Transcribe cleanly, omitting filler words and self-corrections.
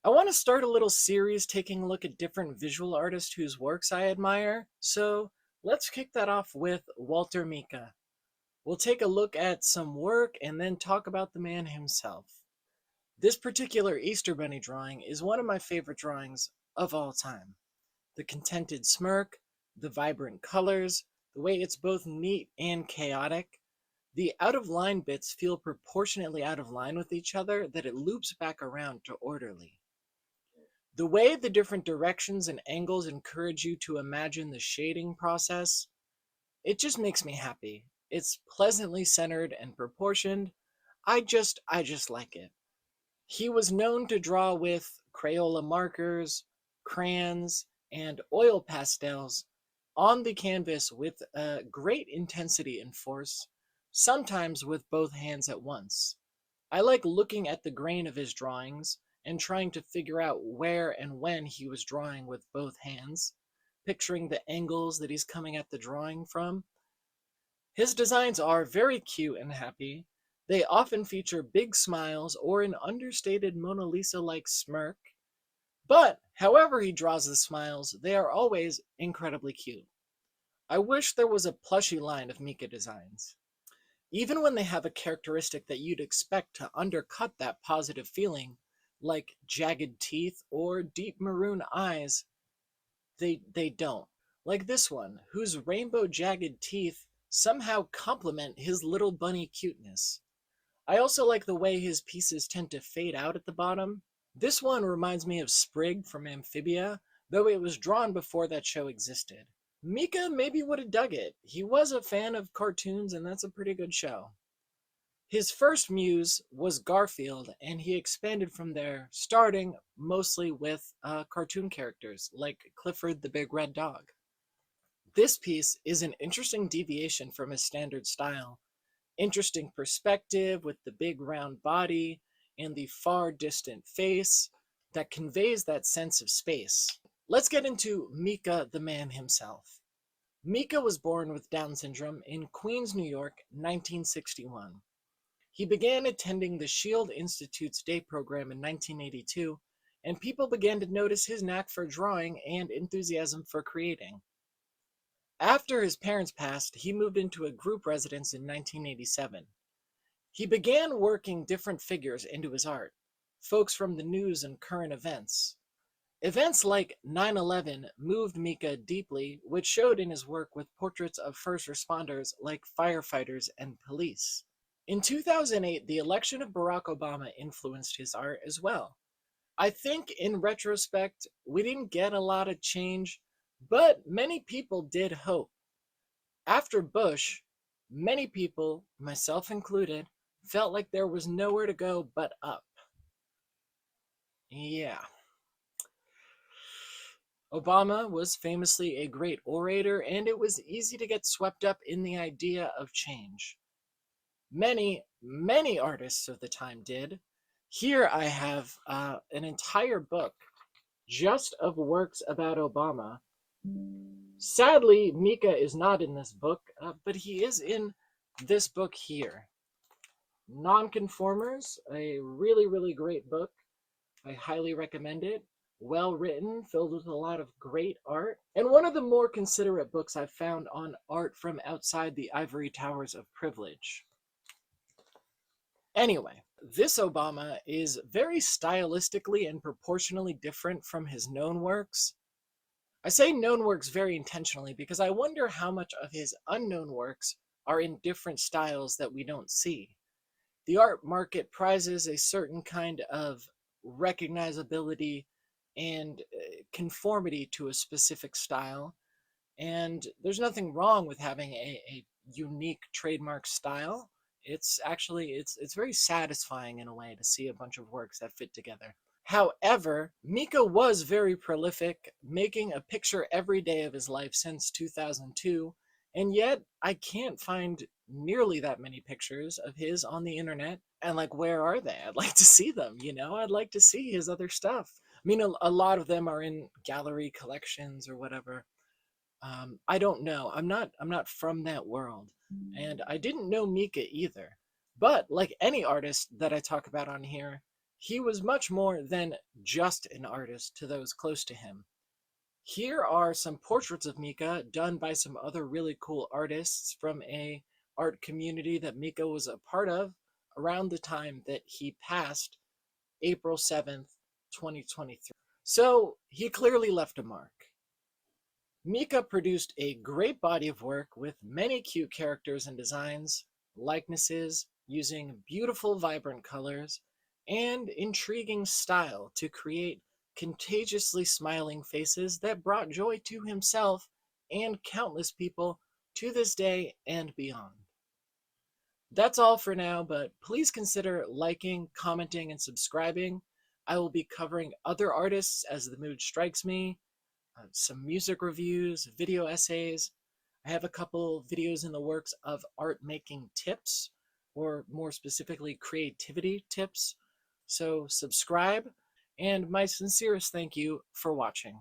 I want to start a little series taking a look at different visual artists whose works I admire, so let's kick that off with Walter Mika. We'll take a look at some work and then talk about the man himself. This particular Easter Bunny drawing is one of my favorite drawings of all time. The contented smirk, the vibrant colors, the way it's both neat and chaotic. The out of line bits feel proportionately out of line with each other that it loops back around to orderly. The way the different directions and angles encourage you to imagine the shading process, it just makes me happy. It's pleasantly centered and proportioned. I just like it. He was known to draw with Crayola markers, crayons, and oil pastels on the canvas with great intensity and force, sometimes with both hands at once. I like looking at the grain of his drawings and trying to figure out where and when he was drawing with both hands, picturing the angles that he's coming at the drawing from. His designs are very cute and happy. They often feature big smiles or an understated Mona Lisa-like smirk, but however he draws the smiles, they are always incredibly cute. I wish there was a plushy line of Mika designs. Even when they have a characteristic that you'd expect to undercut that positive feeling, like jagged teeth or deep maroon eyes, they don't. Like this one, whose rainbow jagged teeth somehow complement his little bunny cuteness. I also like the way his pieces tend to fade out at the bottom. This one reminds me of Sprig from Amphibia, though it was drawn before that show existed. Mika maybe would have dug it. He was a fan of cartoons, and that's a pretty good show. His first muse was Garfield, and he expanded from there, starting mostly with cartoon characters like Clifford the Big Red Dog. This piece is an interesting deviation from his standard style. Interesting perspective with the big round body and the far distant face that conveys that sense of space. Let's get into Mika the man himself. Mika was born with Down syndrome in Queens, New York, 1961. He began attending the Shield Institute's day program in 1982, and people began to notice his knack for drawing and enthusiasm for creating. After his parents passed, he moved into a group residence in 1987. He began working different figures into his art, folks from the news and current events. Events like 9/11 moved Mika deeply, which showed in his work with portraits of first responders like firefighters and police. In 2008, the election of Barack Obama influenced his art as well. I think in retrospect, we didn't get a lot of change, but many people did hope. After Bush, many people, myself included, felt like there was nowhere to go but up. Yeah. Obama was famously a great orator, and it was easy to get swept up in the idea of change. Many artists of the time did. Here I have an entire book just of works about Obama. Sadly, Mika is not in this book, but he is in this book here. Nonconformers, a really great book. I highly recommend it. Well written, filled with a lot of great art, and one of the more considerate books I've found on art from outside the ivory towers of privilege. Anyway, this Obama is very stylistically and proportionally different from his known works. I say known works very intentionally because I wonder how much of his unknown works are in different styles that we don't see. The art market prizes a certain kind of recognizability and conformity to a specific style, and there's nothing wrong with having a unique trademark style. It's very satisfying in a way to see a bunch of works that fit together. However, Mika was very prolific, making a picture every day of his life since 2002, and yet I can't find nearly that many pictures of his on the internet. And like, where are they? I'd like to see them, you know? I'd like to see his other stuff. I mean, a lot of them are in gallery collections or whatever. I don't know. I'm not from that world, and I didn't know Mika either. But like any artist that I talk about on here, He was much more than just an artist to those close to him. Here are some portraits of Mika done by some other really cool artists from a art community that Mika was a part of around the time that he passed, April 7th, 2023. So he clearly left a mark. Mika produced a great body of work with many cute characters and designs, likenesses, using beautiful vibrant colors, and intriguing style to create contagiously smiling faces that brought joy to himself and countless people to this day and beyond. That's all for now, but please consider liking, commenting, and subscribing. I will be covering other artists as the mood strikes me, some music reviews, video essays. I have a couple videos in the works of art making tips, or more specifically, creativity tips. So subscribe, and my sincerest thank you for watching.